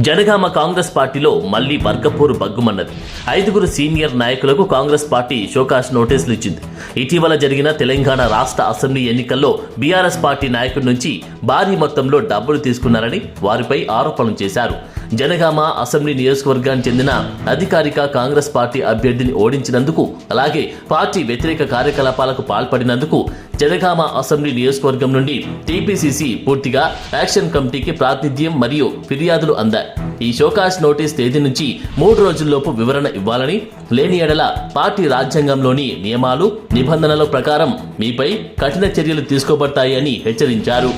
జనగామ కాంగ్రెస్ పార్టీలో మళ్లీ వర్గపోరు బగ్గుమన్నది. 5 సీనియర్ నాయకులకు కాంగ్రెస్ పార్టీ షోకాస్ నోటీసులు ఇచ్చింది. ఇటీవల జరిగిన తెలంగాణ రాష్ట్ర అసెంబ్లీ ఎన్నికల్లో బీఆర్ఎస్ పార్టీ నాయకుడి నుంచి భారీ మొత్తంలో డబ్బులు తీసుకున్నారని వారిపై ఆరోపణలు చేశారు. జనగామ అసెంబ్లీ నియోజకవర్గానికి చెందిన అధికారిక కాంగ్రెస్ పార్టీ అభ్యర్థిని ఓడించినందుకు, అలాగే పార్టీ వ్యతిరేక కార్యకలాపాలకు పాల్పడినందుకు జనగామ అసెంబ్లీ నియోజకవర్గం నుండి టీపీసీసీ పూర్తిగా యాక్షన్ కమిటీకి ప్రాతినిధ్యం మరియు ఫిర్యాదులు అందాయి. ఈ షోకాస్ నోటీస్ తేదీ నుంచి 3 రోజుల్లోపు వివరణ ఇవ్వాలని, లేని ఎడల పార్టీ రాజ్యాంగంలోని నియమాలు, నిబంధనల ప్రకారం మీపై కఠిన చర్యలు తీసుకోబడతాయని హెచ్చరించారు.